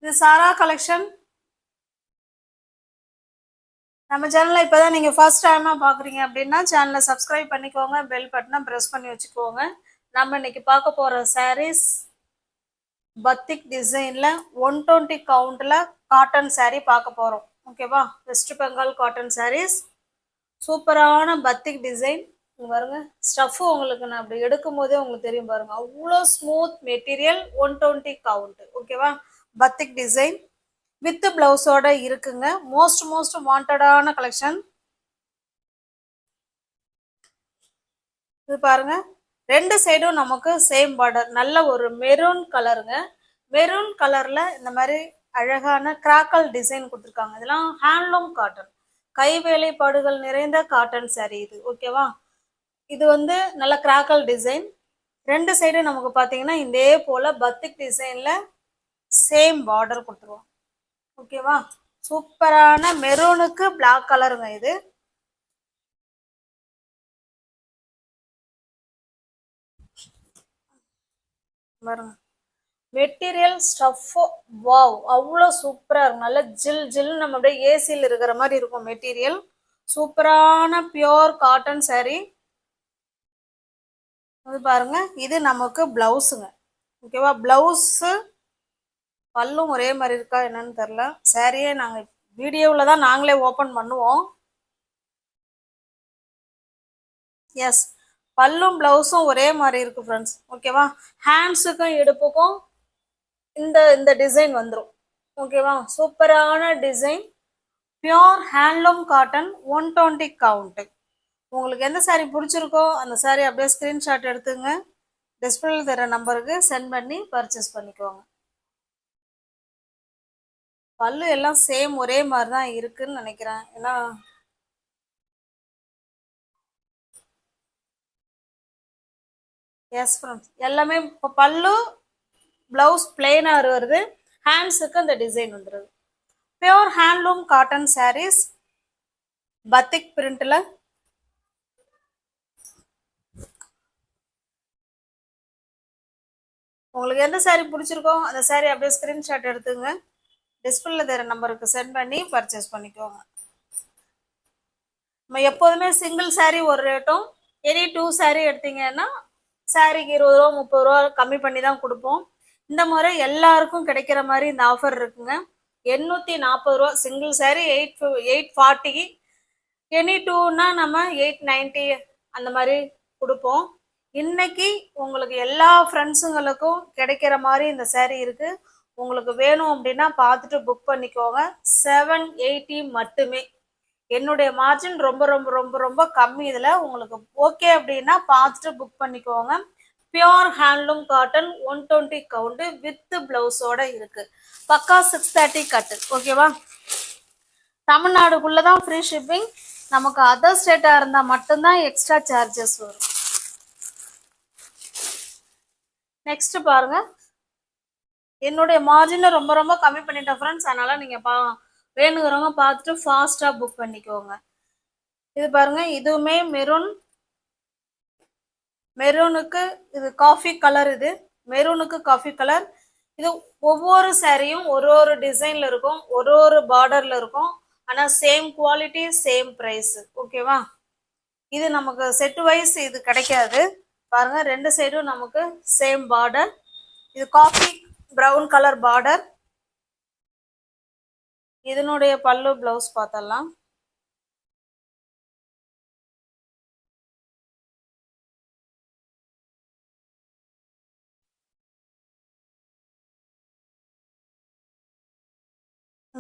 இது சாரா கலெக்ஷன். நம்ம சேனலை இப்போதான் நீங்கள் ஃபர்ஸ்ட் டைமாக பார்க்குறீங்க அப்படின்னா சேனலை சப்ஸ்கிரைப் பண்ணிக்கோங்க, பெல் பட்டனை ப்ரெஸ் பண்ணி வச்சுக்கோங்க. நம்ம இன்னைக்கு பார்க்க போகிற சாரீஸ் பத்திக் டிசைனில் 120 கவுண்டில் காட்டன் சாரீ பார்க்க போகிறோம். ஓகேவா? வெஸ்ட் பெங்கால் காட்டன் சாரீஸ், சூப்பரான பத்திக் டிசைன். பாருங்க, ஸ்டஃப் உங்களுக்கு நான் அப்படி எடுக்கும் போதே உங்களுக்கு தெரியும் பாருங்க, அவ்வளோ ஸ்மூத் மெட்டீரியல். 120 கவுண்ட். ஓகேவா? பத்திக் டிசைன் வித் பிளவுஸோட இருக்குங்க. மோஸ்ட் வாண்டடான கலெக்ஷன். இது பாருங்க, ரெண்டு சைடும் நமக்கு சேம் பார்டர், நல்ல ஒரு மெரூன் கலருங்க. மெரூன் கலர்ல இந்த மாதிரி அழகான கிராக்கல் டிசைன் கொடுத்துருக்காங்க. இதெல்லாம் ஹேண்ட்லூம் காட்டன், கை வேலைப்பாடுகள் நிறைந்த காட்டன் சாரீ இது. ஓகேவா? இது வந்து நல்ல கிராக்கல் டிசைன். ரெண்டு சைடும் நமக்கு பார்த்தீங்கன்னா இதே போல பத்திக் டிசைன்ல சேம் பார்டர் கொடுத்துருவோம். ஓகேவா? சூப்பரான மெரூனுக்கு பிளாக் கலருங்க இது. மெட்டீரியல் ஸ்டஃப் வாவ், அவ்வளோ சூப்பராக இருக்கும். நல்ல ஜில் ஜில், நம்ம அப்படியே ஏசியில் இருக்கிற மாதிரி இருக்கும் மெட்டீரியல். சூப்பரான பியோர் காட்டன் சாரீ. இது பாருங்க, இது நமக்கு பிளவுஸுங்க. ஓகேவா? பிளவுஸு பல்லும் ஒரே மாதிரி இருக்கா என்னன்னு தெரில. சாரியே நாங்கள் வீடியோவில் தான் நாங்களே ஓப்பன் பண்ணுவோம். எஸ், பல்லும் பிளவுஸும் ஒரே மாதிரி இருக்கு ஃப்ரெண்ட்ஸ். ஓகேவா? ஹேண்ட்ஸுக்கும் இடுப்புக்கும் இந்த இந்த டிசைன் வந்துடும். ஓகேவா? சூப்பரான design, pure handloom cotton, 120 count. உங்களுக்கு எந்த சாரீ பிடிச்சிருக்கோ அந்த சாரீ அப்படியே ஸ்க்ரீன்ஷாட் எடுத்துங்க, டிஸ்பிளேல தர நம்பருக்கு சென்ட் பண்ணி பர்ச்சேஸ் பண்ணிக்கோங்க. பல்லு எல்லாம் சேம் ஒரே மாதிரி தான் இருக்குன்னு நினைக்கிறேன். ஏன்னா எஸ் ஃப்ரெண்ட்ஸ், எல்லாமே இப்போ பல்லு பிளவுஸ் பிளெயினாக வருது, ஹேண்ட்ஸுக்கு அந்த டிசைன் வந்துடுது. Pure handloom cotton sarees batik பிரிண்ட்ல. உங்களுக்கு எந்த சாரீ பிடிச்சிருக்கோ அந்த சாரீ அப்படியே ஸ்கிரீன்ஷாட் எடுத்துங்க, டிஸ்பிளேல தர நம்பருக்கு சென்ட் பண்ணி பர்ச்சேஸ் பண்ணிக்கோங்க. நம்ம எப்போதுமே சிங்கிள் சாரீ ஒரு ரேட்டும், எனி 2 சாரீ எடுத்தீங்கன்னா சாரீக்கு 20 ரூபா 30 ரூபா கம்மி பண்ணி தான் கொடுப்போம். இந்த முறை எல்லாருக்கும் கிடைக்கிற மாதிரி இந்த ஆஃபர் இருக்குங்க. 840 ரூபா சிங்கிள் சாரீ, 840. எனி 2னா நம்ம 890 அந்த மாதிரி கொடுப்போம். இன்னைக்கு உங்களுக்கு எல்லா ஃப்ரெண்ட்ஸுங்களுக்கும் கிடைக்கிற மாதிரி இந்த சாரீ இருக்கு. உங்களுக்கு வேணும் அப்படின்னா பார்த்துட்டு புக் பண்ணிக்கோங்க. 780 மட்டுமே. என்னுடைய மார்ஜின் ரொம்ப ரொம்ப ரொம்ப ரொம்ப கம்மி. இதில் உங்களுக்கு ஓகே அப்படின்னா பார்த்துட்டு புக் பண்ணிக்கோங்க. Pure handloom cotton, 120 count with பிளவுஸோட இருக்கு. பக்கா 630 கட்டு. ஓகேவா? தமிழ்நாடுக்குள்ளதான் ஃப்ரீ ஷிப்பிங். நமக்கு அதர் ஸ்டேட்டா இருந்தா மட்டும்தான் எக்ஸ்ட்ரா சார்ஜஸ் வரும். நெக்ஸ்ட் பாருங்க, என்னுடைய மார்ஜினை ரொம்ப ரொம்ப கம்மி பண்ணிட்டேன் ஃப்ரெண்ட்ஸ். அதனால நீங்க வேணுங்கிறவங்க பார்த்துட்டு ஃபாஸ்டா புக் பண்ணிக்கோங்க. இது பாருங்க, இதுவுமே மெரூன், மெரூனுக்கு இது காஃபி கலர். இது மெரூனுக்கு காஃபி கலர். இது ஒவ்வொரு சாரியும் ஒரு ஒரு டிசைன்ல இருக்கும், ஒரு ஒரு பார்டர்ல இருக்கும். ஆனா சேம் குவாலிட்டி சேம் பிரைஸ். ஓகேவா? இது நமக்கு செட் வைஸ் இது கிடைக்காது. பாருங்க, ரெண்டு சைடும் நமக்கு சேம் பார்டர். இது காஃபி பிரவுன் கலர் பார்டர். இதனுடைய பல்லு பிளவுஸ் பார்த்தலாம்.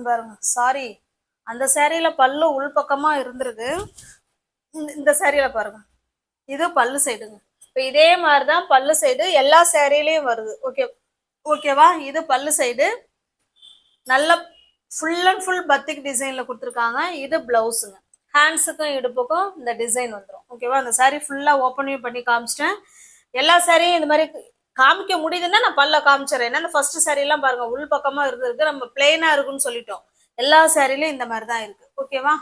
பாருங்க, சாரி அந்த சாரியில பல்லு உள்பக்கமா இருந்திருக்கு. இந்த சாரியில பாருங்க, இது பல்லு சைடுங்க. இப்போ இதே மாதிரிதான் பல்லு சைடு எல்லா சாரிலையும் வருது. ஓகேவா? இது பல்லு சைடு நல்ல ஃபுல் அண்ட் ஃபுல் பத்திக் டிசைன்ல கொடுத்துருக்காங்க. இது பிளவுஸுங்க. ஹேண்ட்ஸுக்கும் இடுப்புக்கும் இந்த டிசைன் வந்துடும். ஓகேவா? அந்த சாரீ ஃபுல்லா ஓப்பன் பண்ணி காமிச்சிட்டேன். எல்லா சாரியும் இந்த மாதிரி காமிக்க முடியுதுன்னா நான் பல்ல காமிச்சிடறேன். ஏன்னா ஃபர்ஸ்ட் சாரி எல்லாம் பாருங்க உள் பக்கமா இருக்கு, நம்ம பிளெயினா இருக்குன்னு சொல்லிட்டோம். எல்லா சாரிலையும் இந்த மாதிரி தான் இருக்கு. ஓகேவா?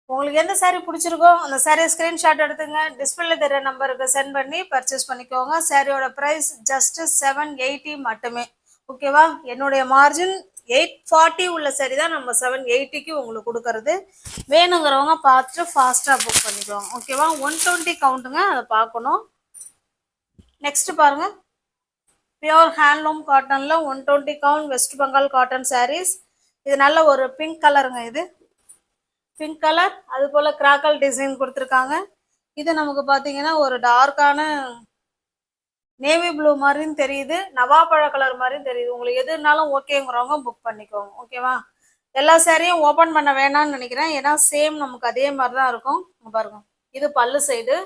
உங்களுக்கு எந்த சாரீ பிடிச்சிருக்கோ அந்த சாரியை ஸ்கிரீன்ஷாட் எடுத்துங்க, டிஸ்பிளேல தர நம்பருக்கு சென்ட் பண்ணி பர்ச்சேஸ் பண்ணிக்கோங்க. சாரியோட பிரைஸ் ஜஸ்ட் 780 மட்டுமே. ஓகேவா? என்னுடைய மார்ஜின் 840 உள்ள சரி தான் நம்ம 780க்கு உங்களுக்கு கொடுக்கறது. வேணுங்கிறவங்க பார்த்துட்டு ஃபாஸ்ட்டாக புக் பண்ணிக்குவாங்க. ஓகேவா? 120 கவுண்ட்டுங்க, அதை பார்க்கணும். நெக்ஸ்ட் பாருங்க, பியோர் ஹேண்ட்லூம் காட்டன்ல 120 கவுண்ட் வெஸ்ட் பெங்கால் காட்டன் சாரீஸ். இது நல்ல ஒரு பிங்க் கலருங்க. இது பிங்க் கலர், அது போல கிராக்கல் டிசைன் கொடுத்துருக்காங்க. இது நமக்கு பார்த்தீங்கன்னா ஒரு டார்க்கான நேவி ப்ளூ மாதிரியும் தெரியுது, நவாப்பழ கலர் மாதிரியும் தெரியுது. உங்களுக்கு எதுனாலும் ஓகேங்கிறவங்க புக் பண்ணிக்கோங்க. ஓகேவா? எல்லா சாரியும் ஓப்பன் பண்ண வேணாம்னு நினைக்கிறேன், ஏன்னா சேம் நமக்கு அதே மாதிரி தான் இருக்கும். பாருங்க, இது பல்லு சைடு.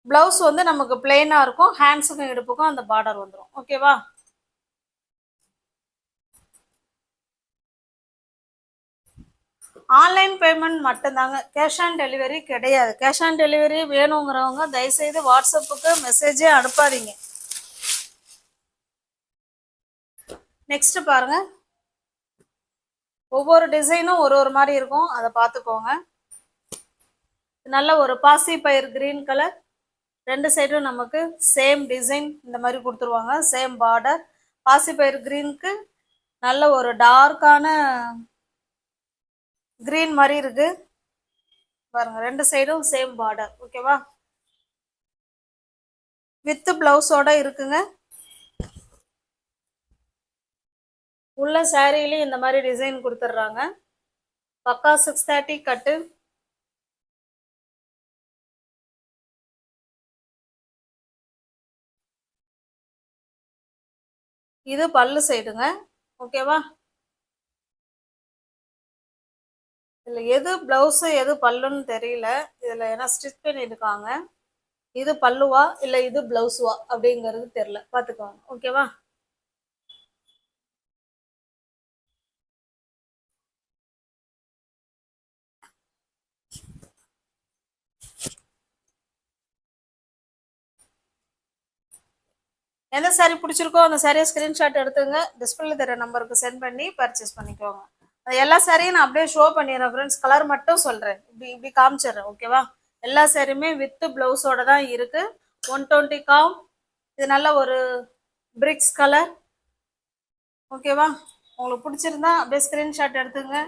பிளவுஸ் வந்து நமக்கு பிளெயினா இருக்கும், ஹேண்ட்ஸுக்கும் இடுப்புக்கும் அந்த பார்டர் வந்துடும். ஓகேவா? ஆன்லைன் பேமெண்ட் மட்டும்தாங்க, கேஷ் ஆன் டெலிவரி கிடையாது. கேஷ் ஆன் டெலிவரி வேணுங்கிறவங்க தயவுசெய்து வாட்ஸ்அப்புக்கு மெசேஜே அனுப்பாதீங்க. நெக்ஸ்ட் பாருங்க, ஒவ்வொரு டிசைனும் ஒரு ஒரு மாதிரி இருக்கும், அதை பார்த்துக்கோங்க. நல்ல ஒரு பாசி பயிர் கிரீன் கலர், ரெண்டு சைடும் நமக்கு சேம் டிசைன் இந்த மாதிரி கொடுத்துருவாங்க, சேம் பார்டர். பாசி பயிர் கிரீனுக்கு நல்ல ஒரு டார்க்கான கிரீன் மாதிரி இருக்கு பாருங்க, ரெண்டு சைடும் சேம் பார்டர். ஓகேவா? வித் பிளவுஸோட இருக்குங்க. உள்ள சாரிலையும் இந்த மாதிரி டிசைன் கொடுத்துட்றாங்க. பக்கா 630 கட்டு. இது பல்லு சைடுங்க. ஓகேவா? இதுல எது பிளவுஸ் எது பல்லுன்னு தெரியல, இதுல ஏன்னா ஸ்டிச் பண்ணியிருக்காங்க. இது பல்லுவா இல்ல இது பிளவுஸ்வா அப்படிங்கிறது தெரியல, பாத்துக்கோங்க. ஓகேவா? எந்த சாரி பிடிச்சிருக்கோ அந்த சாரியை ஸ்கிரீன்ஷாட் எடுத்துங்க, டிஸ்பிளே தர நம்பருக்கு சென்ட் பண்ணி பர்ச்சேஸ் பண்ணிக்கோங்க. எல்லா சாரியும் நான் அப்படியே ஷோ பண்ணிடுறேன் ஃப்ரெண்ட்ஸ், கலர் மட்டும் சொல்றேன், இப்படி இப்படி காமிச்சிடுறேன். ஓகேவா? எல்லா சாரியுமே வித் பிளவுஸோட தான் இருக்கு. 120 காம். இது நல்ல ஒரு பிரிக்ஸ் கலர். ஓகேவா? உங்களுக்கு பிடிச்சிருந்தா அப்படியே ஸ்கிரீன்ஷாட் எடுத்துங்க,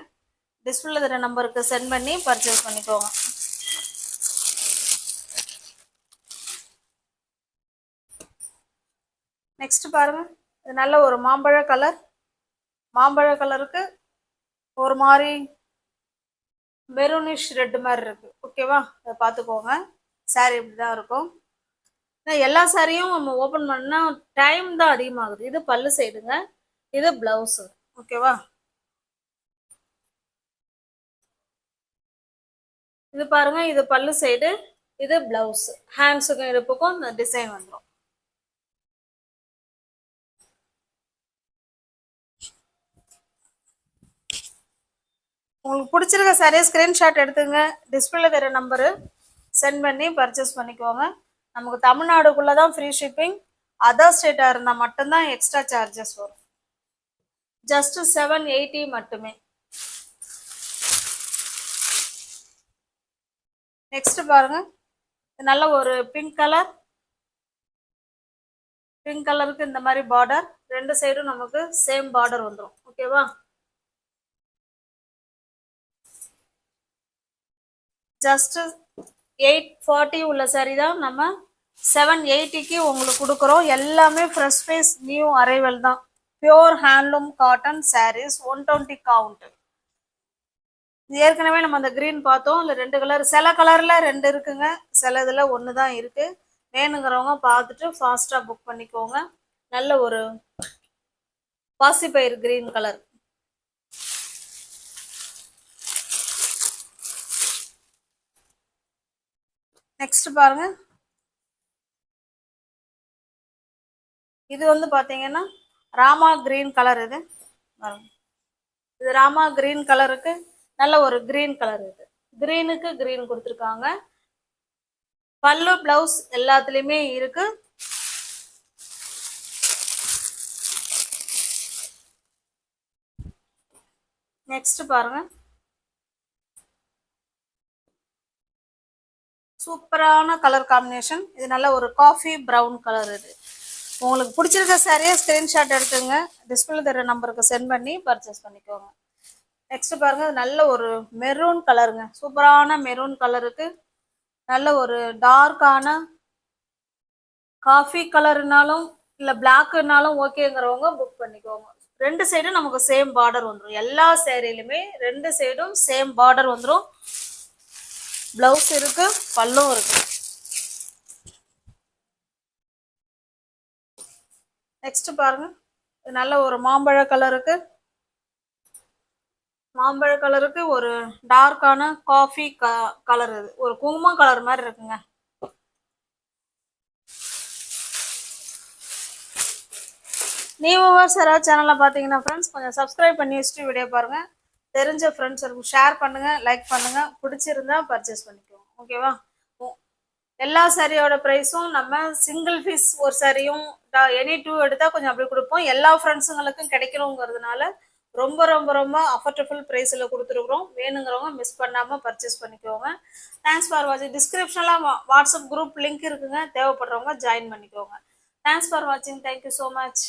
டிஸ்பிளே தர நம்பருக்கு சென்ட் பண்ணி பர்ச்சேஸ் பண்ணிக்கோங்க. நெக்ஸ்ட் பாருங்க, இது நல்ல ஒரு மாம்பழ கலர். மாம்பழ கலருக்கு ஒரு மாதிரி மெரூனிஷ் ரெட் மாதிரி இருக்கு. ஓகேவா? அதை பார்த்துக்கோங்க. சாரி இப்படிதான் இருக்கும். எல்லா சாரியும் நம்ம ஓப்பன் பண்ணா டைம் தான் அதிகமாகுது. இது பல்லு சைடுங்க, இது பிளவுஸ். ஓகேவா? இது பாருங்க, இது பல்லு சைடு, இது பிளவுஸ். ஹேண்ட்ஸுக்கும் இடுப்புக்கும் இந்த டிசைன் வந்துடும். உங்களுக்கு பிடிச்சிருக்க சாரியை ஸ்கிரீன்ஷாட் எடுத்துங்க, டிஸ்பிளே தர நம்பரு சென்ட் பண்ணி பர்ச்சேஸ் பண்ணிக்கோங்க. நமக்கு தமிழ்நாடுக்குள்ள தான் ஃப்ரீ ஷிப்பிங். அதர் ஸ்டேட்டா இருந்தா மட்டும்தான் எக்ஸ்ட்ரா சார்ஜஸ் வரும். ஜஸ்ட் 780 மட்டுமே. நெக்ஸ்ட் பாருங்க, நல்ல ஒரு பிங்க் கலர். பிங்க் கலருக்கு இந்த மாதிரி பார்டர், ரெண்டு சைடும் நமக்கு சேம் பார்டர் வந்துடும். ஓகேவா? ஜஸ்ட் 840 உள்ள சாரி தான் நம்ம 780க்கு உங்களுக்கு கொடுக்குறோம். எல்லாமே ஃப்ரெஷ் ஃபேஸ் நியூ அரைவல் தான். Pure handloom cotton sarees, 120 count. ஏற்கனவே நம்ம அந்த கிரீன் பார்த்தோம், இல்லை ரெண்டு கலர், சில கலர்ல ரெண்டு இருக்குங்க, சில இதுல ஒன்று தான் இருக்கு. வேணுங்கிறவங்க பார்த்துட்டு ஃபாஸ்டா புக் பண்ணிக்கோங்க. நல்ல ஒரு பாசிப்பயிர் கிரீன் கலர். நெக்ஸ்ட் பாருங்க, இது வந்து பாத்தீங்கன்னா ராமா கிரீன் கலர். இது ராமா கிரீன் கலருக்கு நல்ல ஒரு கிரீன் கலர். இது கிரீனுக்கு கிரீன் கொடுத்துருக்காங்க. பல்லு பிளவுஸ் எல்லாத்துலயுமே இருக்கு. நெக்ஸ்ட் பாருங்க, சூப்பரான கலர் காம்பினேஷன். இது நல்ல ஒரு காஃபி பிரவுன் கலர். இது உங்களுக்கு பிடிச்சிருக்க சாரியை ஸ்க்ரீன்ஷாட் எடுத்துங்க, டிஸ்பிளே தர நம்பருக்கு சென்ட் பண்ணி பர்ச்சேஸ் பண்ணிக்கோங்க. நெக்ஸ்ட் பாருங்க, நல்ல ஒரு மெரூன் கலருங்க, சூப்பரான மெரூன் கலருக்கு நல்ல ஒரு டார்க்கான காஃபி கலர்னாலும் இல்லை பிளாக்குனாலும் ஓகேங்கிறவங்க புக் பண்ணிக்கோங்க. ரெண்டு சைடும் நமக்கு சேம் பார்டர் வந்துடும். எல்லா சேரீலுமே ரெண்டு சைடும் சேம் பார்டர் வந்துடும். பிளவுஸ் இருக்கு, பல்லும் இருக்கு. நெக்ஸ்ட் பாருங்க, நல்ல ஒரு மாம்பழ கலருக்கு ஒரு டார்க்கான காஃபி கலர், இது ஒரு குங்குமம் கலர் மாதிரி இருக்குங்க. நீவும் சார் சேனலில் பார்த்தீங்கன்னா ஃப்ரெண்ட்ஸ் கொஞ்சம் சப்ஸ்கிரைப் பண்ணி வச்சுட்டு வீடியோ பாருங்கள். தெரிஞ்ச ஃப்ரெண்ட்ஸுக்கு ஷேர் பண்ணுங்கள், லைக் பண்ணுங்கள், பிடிச்சிருந்தா பர்ச்சேஸ் பண்ணிக்கோங்க. ஓகேவா? எல்லா சாரியோட ப்ரைஸும் நம்ம சிங்கிள் பீஸ் ஒரு சாரியும் எனி டூ எடுத்தால் கொஞ்சம் அப்படி கொடுப்போம். எல்லா ஃப்ரெண்ட்ஸுங்களுக்கும் கிடைக்கணுங்கிறதுனால ரொம்ப ரொம்ப ரொம்ப அஃபோர்டபுள் ப்ரைஸில் கொடுத்துருக்குறோம். வேணுங்கிறவங்க மிஸ் பண்ணாமல் பர்ச்சேஸ் பண்ணிக்கோங்க. தேங்க்ஸ் ஃபார் வாட்சிங். டிஸ்கிரிப்ஷனில் வாட்ஸ்அப் குரூப் லிங்க் இருக்குங்க, தேவைப்படுறவங்க ஜாயின் பண்ணிக்கோங்க. தேங்க்ஸ் ஃபார் வாட்சிங். Thank you so much.